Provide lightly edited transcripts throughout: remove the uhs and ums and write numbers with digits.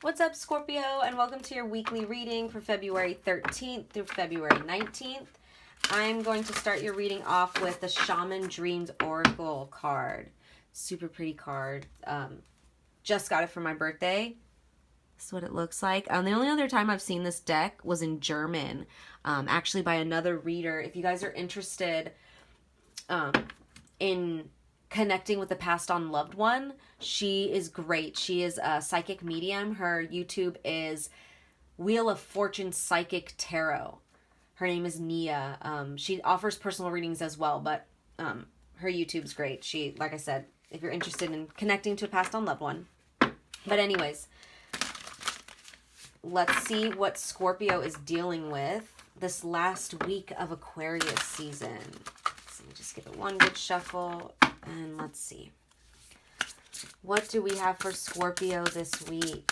What's up, Scorpio, and welcome to your weekly reading for February 13th through February 19th. I'm going to start your reading off with the Shaman Dreams Oracle card. Super pretty card. Just got it for my birthday. This is what it looks like. The only other time I've seen this deck was in German, actually by another reader. If you guys are interested in connecting with the passed on loved one, she is great. She is a psychic medium. Her YouTube is Wheel of Fortune Psychic Tarot. Her name is Nia. She offers personal readings as well, but her YouTube's great. She, like I said, if you're interested in connecting to a passed on loved one. But anyways, let's see what Scorpio is dealing with this last week of Aquarius season. So let me just give it one good shuffle. And let's see. What do we have for Scorpio this week?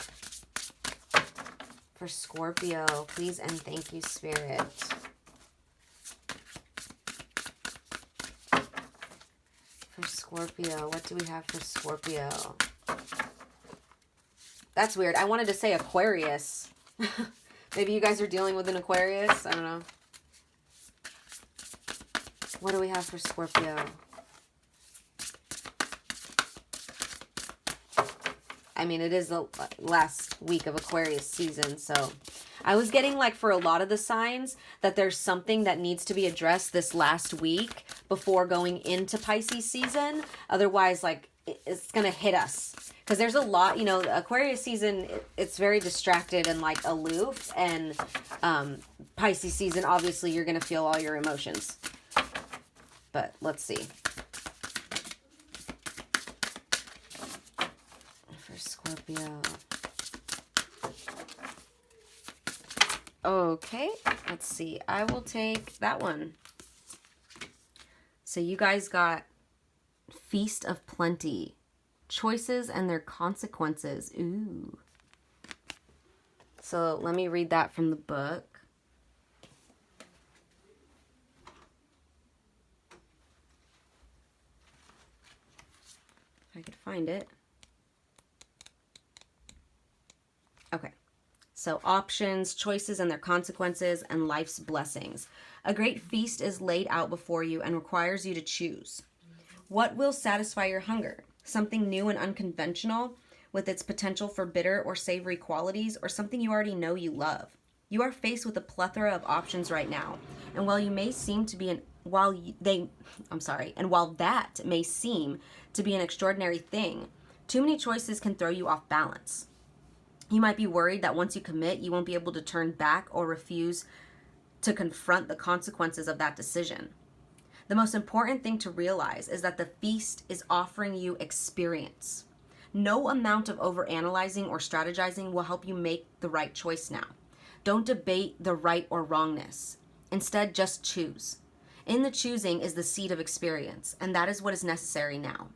For Scorpio, please and thank you, Spirit. For Scorpio, what do we have for Scorpio? That's weird. I wanted to say Aquarius. Maybe you guys are dealing with an Aquarius. I don't know. What do we have for Scorpio? I mean, it is the last week of Aquarius season, so I was getting, like, for a lot of the signs that there's something that needs to be addressed this last week before going into Pisces season. Otherwise, like, it's going to hit us. Because there's a lot, you know, Aquarius season, it's very distracted and, like, aloof. And Pisces season, obviously, you're going to feel all your emotions. But let's see. Scorpio. Okay, let's see. I will take that one. So you guys got Feast of Plenty. Choices and their consequences. Ooh. So let me read that from the book. If I could find it. Okay, so options, choices and their consequences, and life's blessings. A great feast is laid out before you and requires you to choose. What will satisfy your hunger? Something new and unconventional with its potential for bitter or savory qualities, or something you already know you love? You are faced with a plethora of options right now, and while that may seem to be an extraordinary thing, too many choices can throw you off balance. You might be worried that once you commit, you won't be able to turn back or refuse to confront the consequences of that decision. The most important thing to realize is that the feast is offering you experience. No amount of overanalyzing or strategizing will help you make the right choice now. Don't debate the right or wrongness. Instead, just choose. In the choosing is the seed of experience, and that is what is necessary now.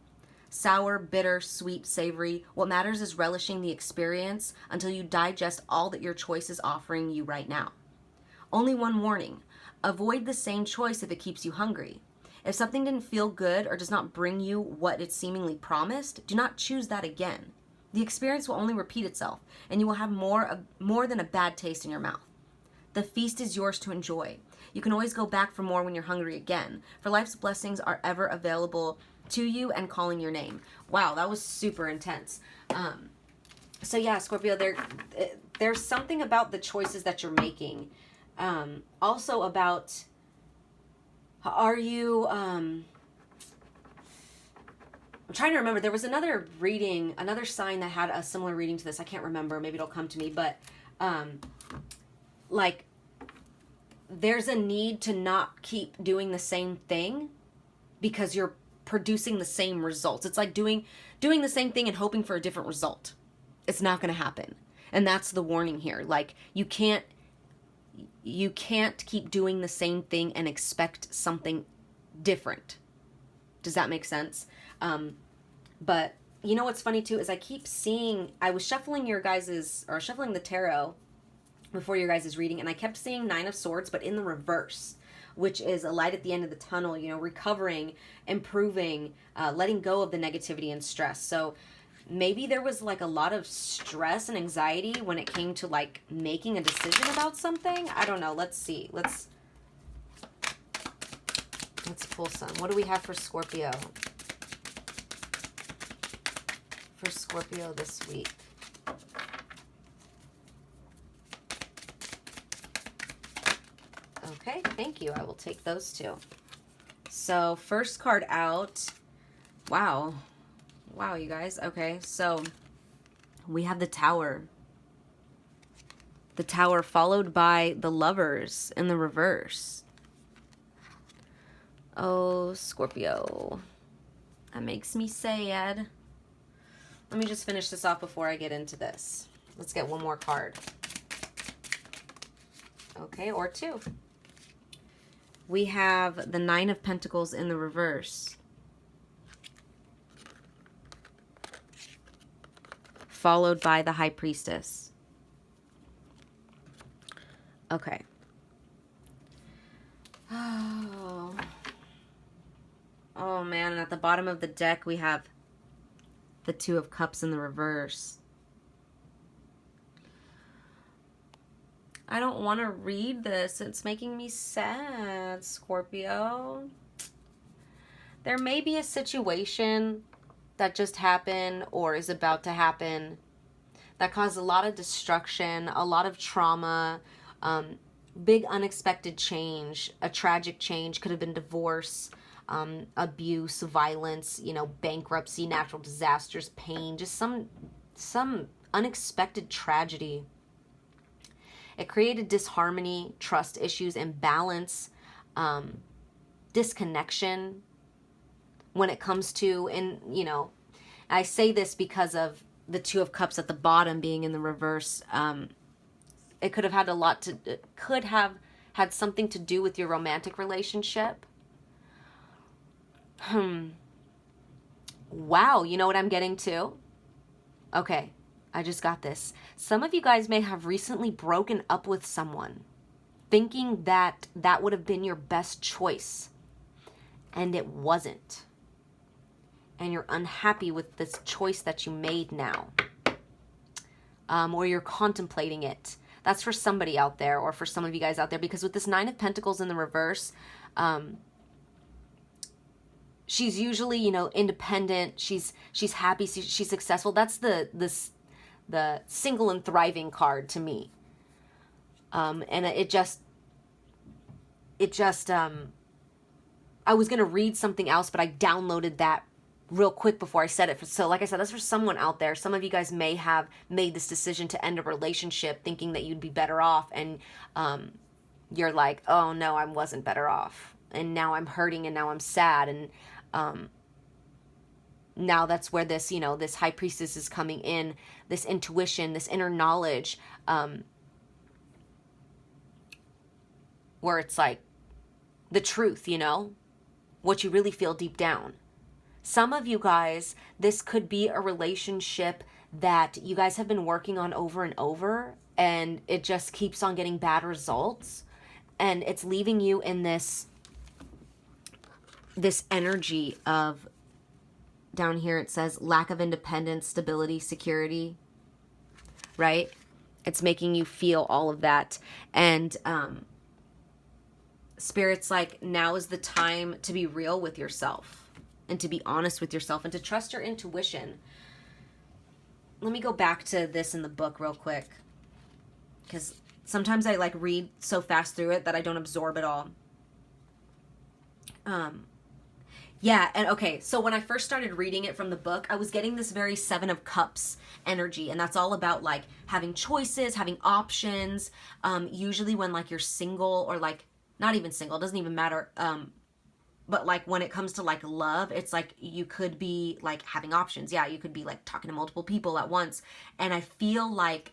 Sour, bitter, sweet, savory, what matters is relishing the experience until you digest all that your choice is offering you right now. Only one warning: avoid the same choice if it keeps you hungry. If something didn't feel good or does not bring you what it seemingly promised, do not choose that again. The experience will only repeat itself, and you will have more than a bad taste in your mouth. The feast is yours to enjoy. You can always go back for more when you're hungry again, for life's blessings are ever available to you and calling your name. Wow, that was super intense. So yeah, Scorpio, there's something about the choices that you're making. Also about, are you, I'm trying to remember, there was another reading, another sign that had a similar reading to this. I can't remember, maybe it'll come to me, but like, there's a need to not keep doing the same thing because you're producing the same results. It's like doing the same thing and hoping for a different result. It's not going to happen. And that's the warning here. Like, you can't keep doing the same thing and expect something different. Does that make sense? But you know what's funny too is I keep seeing, I was shuffling shuffling the tarot before your guys' reading, and I kept seeing Nine of Swords, but in the reverse, which is a light at the end of the tunnel, you know, recovering, improving, letting go of the negativity and stress. So maybe there was like a lot of stress and anxiety when it came to like making a decision about something. I don't know. Let's see. Let's pull some. What do we have for Scorpio? For Scorpio this week. Okay, thank you. I will take those two. So first card out. Wow. Wow, you guys. Okay, so we have the Tower. The Tower followed by the Lovers in the reverse. Oh, Scorpio. That makes me sad. Let me just finish this off before I get into this. Let's get one more card. Okay, or two. We have the Nine of Pentacles in the reverse. Followed by the High Priestess. Okay. Oh man, and at the bottom of the deck we have the Two of Cups in the reverse. I don't want to read this. It's making me sad, Scorpio. There may be a situation that just happened or is about to happen that caused a lot of destruction, a lot of trauma, big unexpected change, a tragic change. Could have been divorce, abuse, violence, you know, bankruptcy, natural disasters, pain, just some unexpected tragedy. It created disharmony, trust issues, imbalance, disconnection when it comes to, and you know, I say this because of the Two of Cups at the bottom being in the reverse. It could have had it could have had something to do with your romantic relationship. Wow, you know what I'm getting to? Okay, I just got this. Some of you guys may have recently broken up with someone, thinking that that would have been your best choice, and it wasn't. And you're unhappy with this choice that you made now. Or you're contemplating it. That's for somebody out there, or for some of you guys out there, because with this Nine of Pentacles in the reverse, she's usually, you know, independent. She's happy. She's successful. That's the single and thriving card to me. And it just I was gonna read something else, but I downloaded that real quick before I said it. So like I said, that's for someone out there. Some of you guys may have made this decision to end a relationship thinking that you'd be better off, and you're like, oh no, I wasn't better off, and now I'm hurting, and now I'm sad, and now that's where this, you know, this High Priestess is coming in, this intuition, this inner knowledge, where it's like the truth, you know, what you really feel deep down. Some of you guys, this could be a relationship that you guys have been working on over and over, and it just keeps on getting bad results, and it's leaving you in this energy of, down here it says lack of independence, stability, security, right? It's making you feel all of that. And Spirit's like, now is the time to be real with yourself and to be honest with yourself and to trust your intuition. Let me go back to this in the book real quick, because sometimes I like read so fast through it that I don't absorb it all. Yeah, and okay, so when I first started reading it from the book, I was getting this very Seven of Cups energy, and that's all about like having choices, having options. Usually when like you're single, or like not even single, it doesn't even matter. But like when it comes to like love, it's like you could be like having options. Yeah, you could be like talking to multiple people at once. And I feel like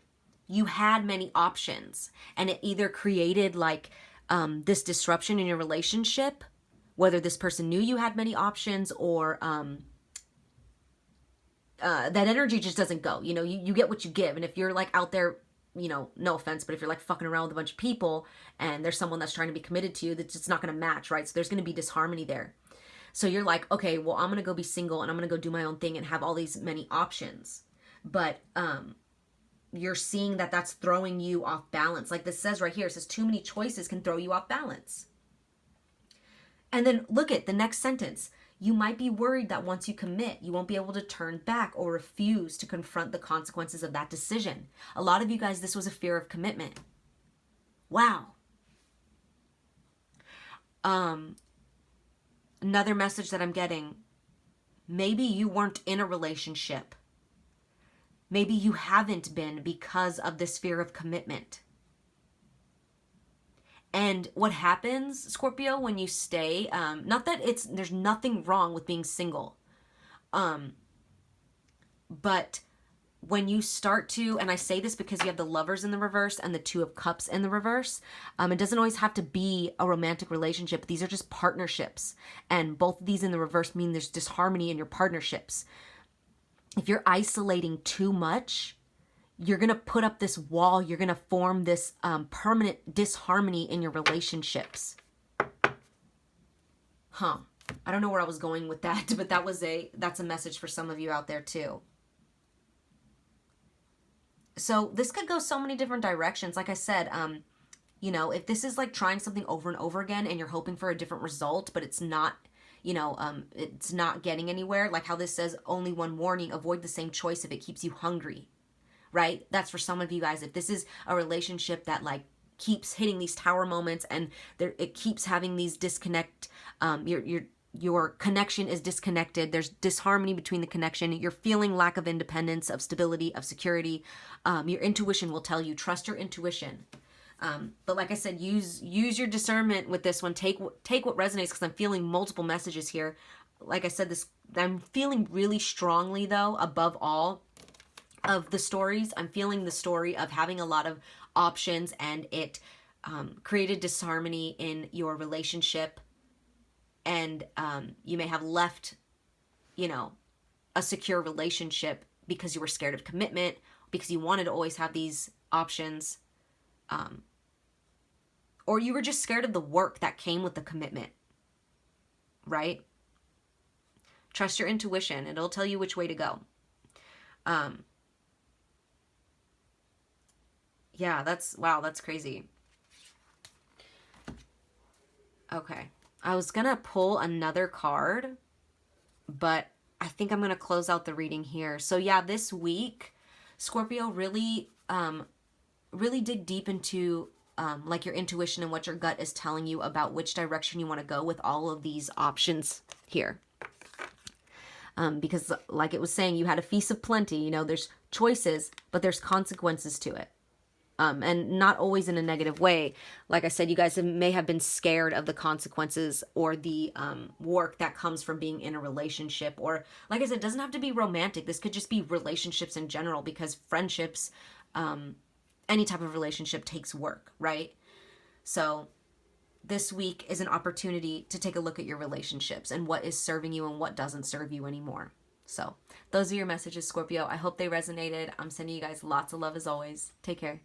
you had many options, and it either created like this disruption in your relationship, whether this person knew you had many options, or that energy just doesn't go. You know, you get what you give. And if you're like out there, you know, no offense, but if you're like fucking around with a bunch of people and there's someone that's trying to be committed to you, that's just not going to match, right? So there's going to be disharmony there. So you're like, okay, well, I'm going to go be single and I'm going to go do my own thing and have all these many options. But you're seeing that that's throwing you off balance. Like this says right here, it says too many choices can throw you off balance. And then look at the next sentence. You might be worried that once you commit, you won't be able to turn back or refuse to confront the consequences of that decision. A lot of you guys, this was a fear of commitment. Wow. Another message that I'm getting, maybe you weren't in a relationship. Maybe you haven't been because of this fear of commitment. And what happens, Scorpio, when you stay, not that there's nothing wrong with being single. But when you start to, and I say this because you have the Lovers in the reverse and the Two of Cups in the reverse, it doesn't always have to be a romantic relationship. These are just partnerships. And both of these in the reverse mean there's disharmony in your partnerships. If you're isolating too much, you're going to put up this wall. You're going to form this permanent disharmony in your relationships. I don't know where I was going with that, but that's a message for some of you out there too. So this could go so many different directions. Like I said, if this is like trying something over and over again and you're hoping for a different result, but it's not, it's not getting anywhere. Like how this says, only one warning, avoid the same choice if it keeps you hungry, right? That's for some of you guys. If this is a relationship that like keeps hitting these tower moments and it keeps having these disconnect, your connection is disconnected. There's disharmony between the connection. You're feeling lack of independence, of stability, of security. Your intuition will tell you, trust your intuition. But like I said, use your discernment with this one. Take what resonates, because I'm feeling multiple messages here. Like I said, I'm feeling really strongly though, above all of the stories, I'm feeling the story of having a lot of options and it created disharmony in your relationship. And you may have left, a secure relationship because you were scared of commitment, because you wanted to always have these options. Or you were just scared of the work that came with the commitment, right? Trust your intuition. It'll tell you which way to go. Yeah, that's crazy. Okay. I was going to pull another card, but I think I'm going to close out the reading here. So yeah, this week, Scorpio, really dig deep into like your intuition and what your gut is telling you about which direction you want to go with all of these options here. Because like it was saying, you had a feast of plenty, there's choices, but there's consequences to it. And not always in a negative way. Like I said, you guys may have been scared of the consequences or the work that comes from being in a relationship. Or like I said, it doesn't have to be romantic. This could just be relationships in general, because friendships, any type of relationship takes work, right? So this week is an opportunity to take a look at your relationships and what is serving you and what doesn't serve you anymore. So those are your messages, Scorpio. I hope they resonated. I'm sending you guys lots of love as always. Take care.